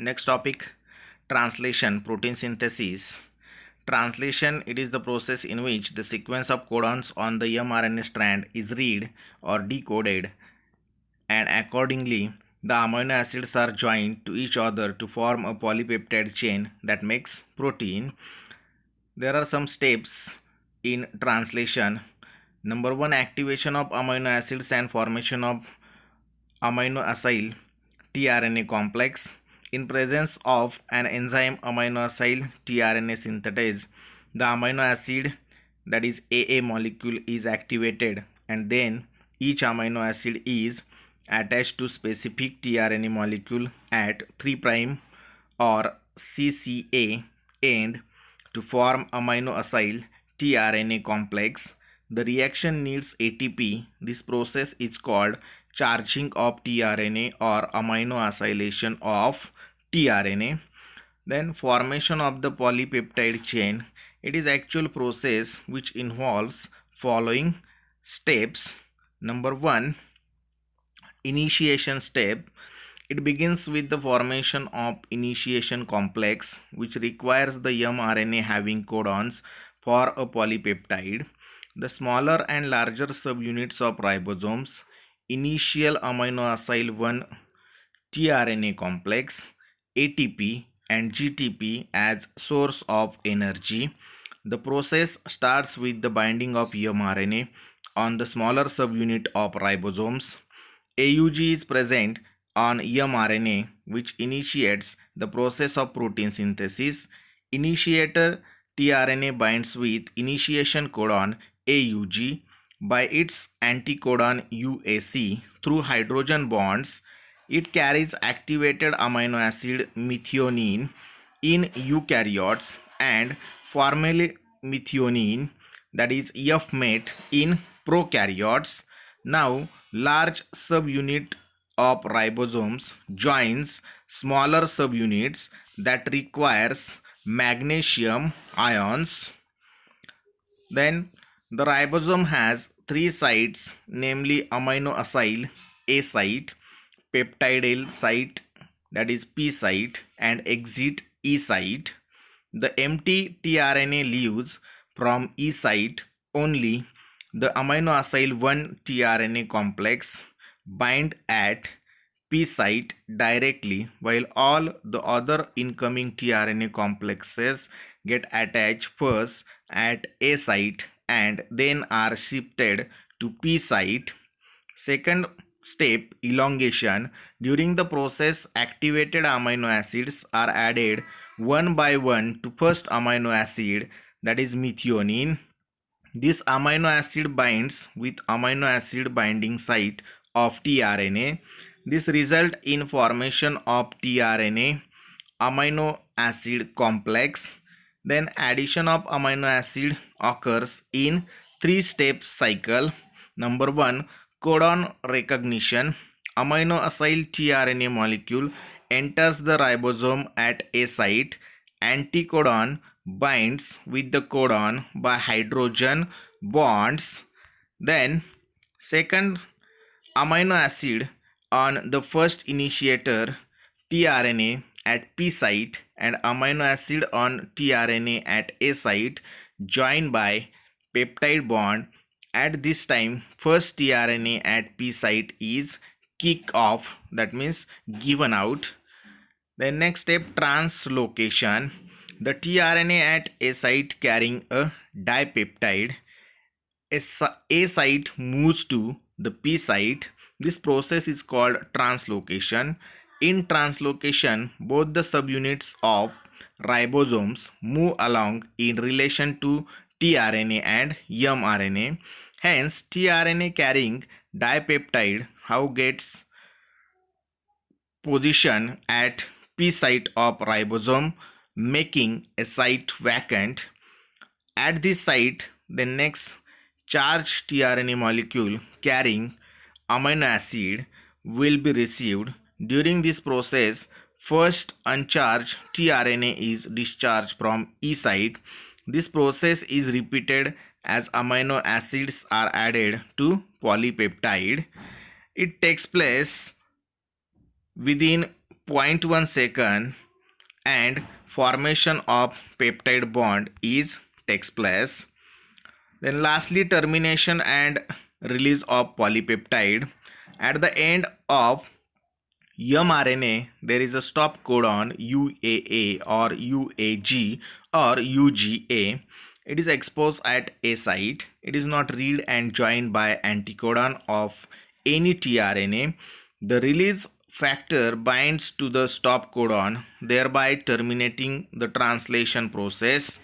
Next topic, translation, protein synthesis. Translation, it is the process in which the sequence of codons on the mRNA strand is read or decoded, and accordingly the amino acids are joined to each other to form a polypeptide chain that makes protein. There are some steps in translation. Number 1, activation of amino acids and formation of amino acyl tRNA complex. In presence of an enzyme amino acyl tRNA synthetase, the amino acid, that is AA molecule, is activated, and then each amino acid is attached to specific tRNA molecule at 3' or CCA end to form amino acyl tRNA complex. The reaction needs ATP. This process is called charging of tRNA or amino acylation of tRNA. Then formation of the polypeptide chain. It is actual process which involves following steps. Number 1, initiation step. It begins with the formation of initiation complex, which requires the mRNA having codons for a polypeptide. The smaller and larger subunits of ribosomes, initial amino acyl 1 tRNA complex, ATP and GTP as source of energy. The process starts with the binding of mRNA on the smaller subunit of ribosomes. AUG is present on mRNA, which initiates the process of protein synthesis. Initiator tRNA binds with initiation codon AUG by its anticodon UAC through hydrogen bonds. It carries activated amino acid methionine in eukaryotes and formylmethionine, that is FMET, in prokaryotes. Now, large subunit of ribosomes joins smaller subunits that requires magnesium ions. Then the ribosome has three sites, namely amino acyl A site, peptidyl site, that is P site, and exit E site. The empty tRNA leaves from E site only. The amino acyl 1 tRNA complex bind at P site directly, while all the other incoming tRNA complexes get attached first at A site and then are shifted to P site. Second step, elongation. During the process, activated amino acids are added one by one to first amino acid, that is methionine. This amino acid binds with amino acid binding site of tRNA. This results in formation of tRNA amino acid complex. Then addition of amino acid occurs in three-step cycle. Number 1, codon recognition. Amino acyl tRNA molecule enters the ribosome at A site. Anticodon binds with the codon by hydrogen bonds. Then second amino acid on the first initiator tRNA at P site and amino acid on tRNA at A site joined by peptide bond. At this time, first tRNA at P site is kick off, that means given out. The next step, translocation. The tRNA at A site carrying a dipeptide, A site moves to the P site. This process is called translocation. In translocation, both the subunits of ribosomes move along in relation to tRNA and mRNA. Hence, tRNA carrying dipeptide how gets position at P site of ribosome, making a site vacant. At this site, the next charged tRNA molecule carrying amino acid will be received. During this process, first uncharged tRNA is discharged from E site. This process is repeated as amino acids are added to polypeptide. It takes place within 0.1 second and formation of peptide bond is takes place. Then lastly, termination and release of polypeptide. At the end of mRNA, there is a stop codon UAA or UAG or UGA. It is exposed at a site. It is not read and joined by anticodon of any tRNA. The release factor binds to the stop codon, thereby terminating the translation process.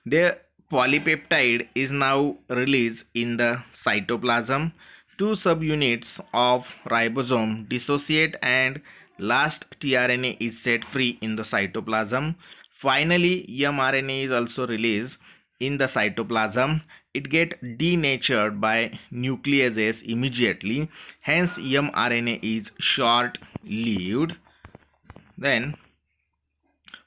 The polypeptide is now released in the cytoplasm. Two subunits of ribosome dissociate and last tRNA is set free in the cytoplasm. Finally, mRNA is also released in the cytoplasm. It gets denatured by nucleases immediately. Hence, mRNA is short-lived. Then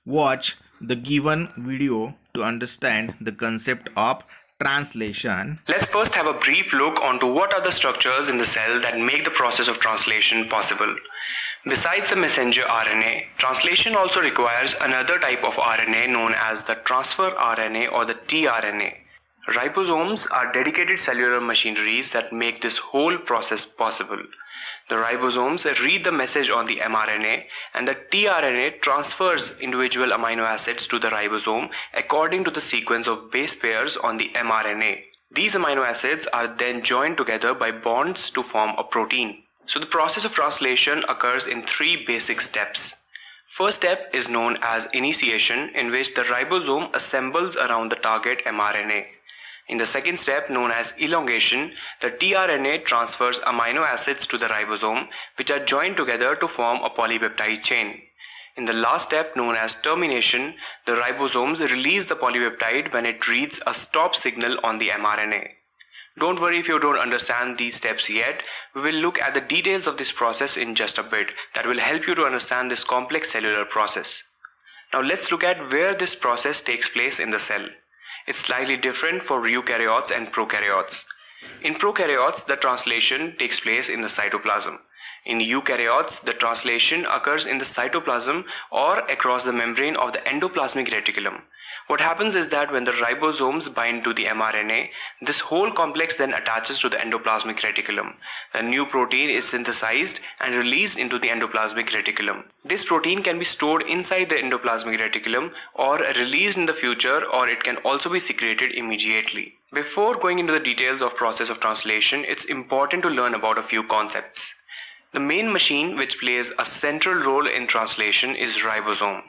watch the given video to understand the concept of translation. Let's first have a brief look onto what are the structures in the cell that make the process of translation possible. Besides the messenger RNA, translation also requires another type of RNA known as the transfer RNA or the tRNA. Ribosomes are dedicated cellular machineries that make this whole process possible. The ribosomes read the message on the mRNA and the tRNA transfers individual amino acids to the ribosome according to the sequence of base pairs on the mRNA. These amino acids are then joined together by bonds to form a protein. So the process of translation occurs in three basic steps. First step is known as initiation, in which the ribosome assembles around the target mRNA. In the second step, known as elongation, the tRNA transfers amino acids to the ribosome, which are joined together to form a polypeptide chain. In the last step, known as termination, the ribosomes release the polypeptide when it reads a stop signal on the mRNA. Don't worry if you don't understand these steps yet. We will look at the details of this process in just a bit that will help you to understand this complex cellular process. Now let's look at where this process takes place in the cell. It's slightly different for eukaryotes and prokaryotes. In prokaryotes, the translation takes place in the cytoplasm. In eukaryotes, the translation occurs in the cytoplasm or across the membrane of the endoplasmic reticulum. What happens is that when the ribosomes bind to the mRNA, this whole complex then attaches to the endoplasmic reticulum. The new protein is synthesized and released into the endoplasmic reticulum. This protein can be stored inside the endoplasmic reticulum or released in the future, or it can also be secreted immediately. Before going into the details of process of translation, it's important to learn about a few concepts. The main machine which plays a central role in translation is ribosome.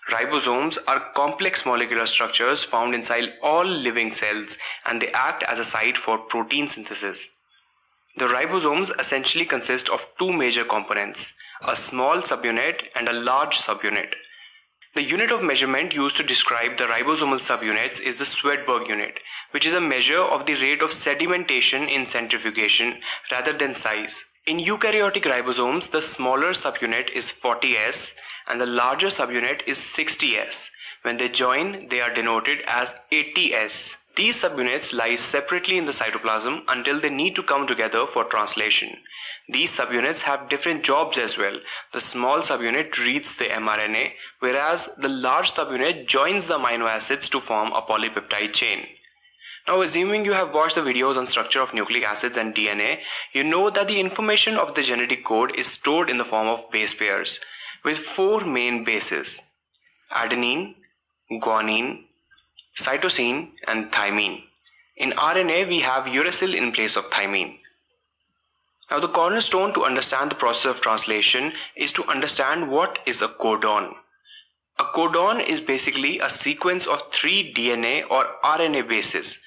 Ribosomes are complex molecular structures found inside all living cells, and they act as a site for protein synthesis. The ribosomes essentially consist of two major components, a small subunit and a large subunit. The unit of measurement used to describe the ribosomal subunits is the Swedberg unit, which is a measure of the rate of sedimentation in centrifugation rather than size. In eukaryotic ribosomes, the smaller subunit is 40S and the larger subunit is 60S. When they join, they are denoted as 80S. These subunits lie separately in the cytoplasm until they need to come together for translation. These subunits have different jobs as well. The small subunit reads the mRNA, whereas the large subunit joins the amino acids to form a polypeptide chain. Now, assuming you have watched the videos on structure of nucleic acids and DNA, you know that the information of the genetic code is stored in the form of base pairs, with four main bases: adenine, guanine, cytosine, and thymine. In RNA, we have uracil in place of thymine. Now, the cornerstone to understand the process of translation is to understand what is a codon. A codon is basically a sequence of 3 DNA or RNA bases.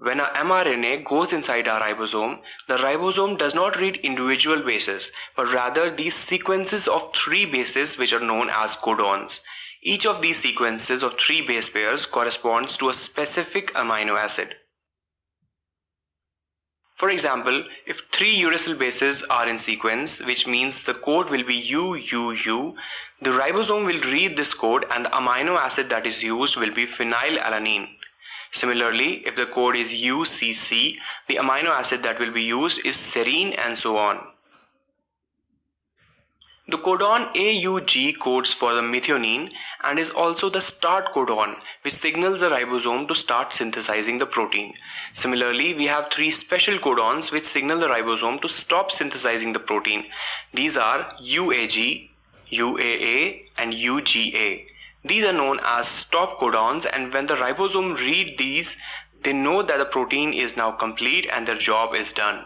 When a mRNA goes inside a ribosome, the ribosome does not read individual bases, but rather these sequences of 3 bases which are known as codons. Each of these sequences of 3 base pairs corresponds to a specific amino acid. For example, if 3 uracil bases are in sequence, which means the code will be UUU, the ribosome will read this code and the amino acid that is used will be phenylalanine. Similarly, if the code is UCC, the amino acid that will be used is serine, and so on. The codon AUG codes for the methionine and is also the start codon, which signals the ribosome to start synthesizing the protein. Similarly, we have three special codons which signal the ribosome to stop synthesizing the protein. These are UAG, UAA, and UGA. These are known as stop codons, and when the ribosome read these, they know that the protein is now complete and their job is done.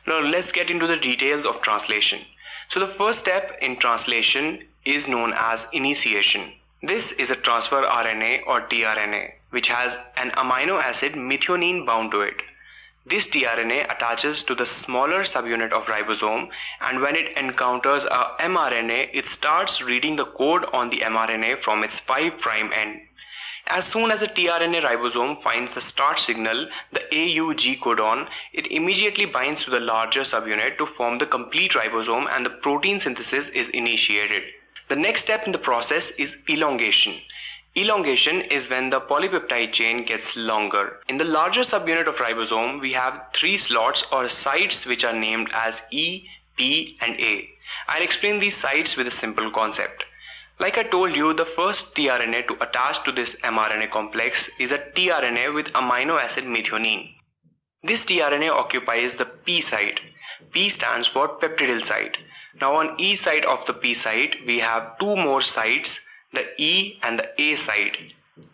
Now let's get into the details of translation. So the first step in translation is known as initiation. This is a transfer RNA or tRNA which has an amino acid methionine bound to it. This tRNA attaches to the smaller subunit of ribosome, and when it encounters a mRNA, it starts reading the code on the mRNA from its 5' end. As soon as the tRNA ribosome finds the start signal, the AUG codon, it immediately binds to the larger subunit to form the complete ribosome, and the protein synthesis is initiated. The next step in the process is elongation. Elongation is when the polypeptide chain gets longer. In the larger subunit of ribosome, we have three slots or sites which are named as E, P, and A. I'll explain these sites with a simple concept. Like I told you, the first tRNA to attach to this mRNA complex is a tRNA with amino acid methionine. This tRNA occupies the P site. P stands for peptidyl site. Now on E side of the P site, we have two more sites, the E and the A site.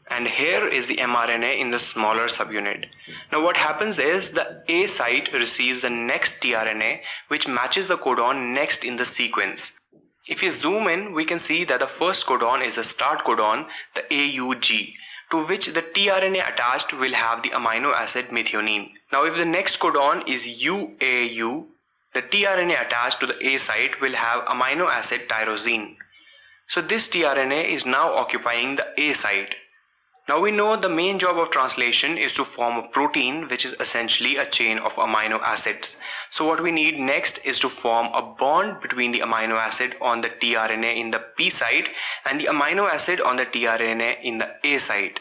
And here is the mRNA in the smaller subunit. Now what happens is the A site receives the next tRNA which matches the codon next in the sequence. If you zoom in, we can see that the first codon is the start codon, the AUG, to which the tRNA attached will have the amino acid methionine. Now if the next codon is UAU, the tRNA attached to the A site will have amino acid tyrosine. So this tRNA is now occupying the A site. Now we know the main job of translation is to form a protein which is essentially a chain of amino acids. So what we need next is to form a bond between the amino acid on the tRNA in the P site and the amino acid on the tRNA in the A site.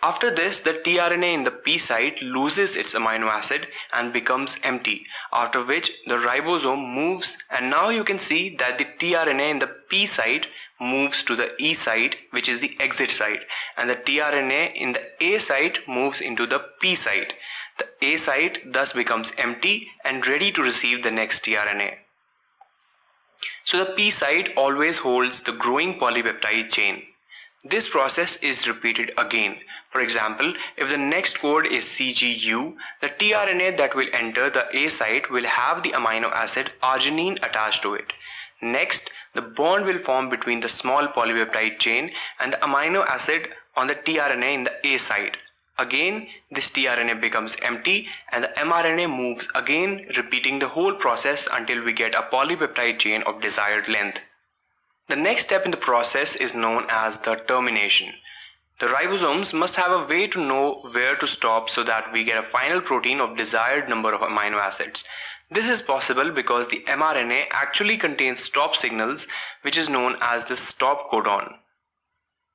After this, the tRNA in the P site loses its amino acid and becomes empty, after which the ribosome moves, and now you can see that the tRNA in the P site moves to the E site, which is the exit site, and the tRNA in the A site moves into the P site. The A site thus becomes empty and ready to receive the next tRNA. So the P site always holds the growing polypeptide chain. This process is repeated again. For example, if the next code is CGU, the tRNA that will enter the A site will have the amino acid arginine attached to it. Next, the bond will form between the small polypeptide chain and the amino acid on the tRNA in the A site. Again, this tRNA becomes empty and the mRNA moves again, repeating the whole process until we get a polypeptide chain of desired length. The next step in the process is known as the termination. The ribosomes must have a way to know where to stop so that we get a final protein of desired number of amino acids. This is possible because the mRNA actually contains stop signals, which is known as the stop codon.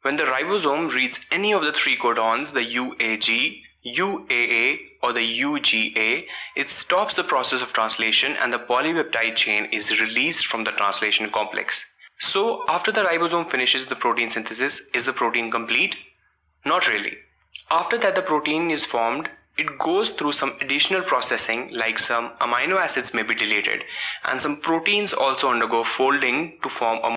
When the ribosome reads any of the three codons, the UAG, UAA, or the UGA, it stops the process of translation and the polypeptide chain is released from the translation complex. So, after the ribosome finishes the protein synthesis, is the protein complete? Not really. After that the protein is formed, it goes through some additional processing, like some amino acids may be deleted and some proteins also undergo folding to form a...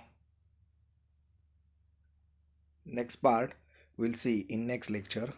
Next part we'll see in next lecture.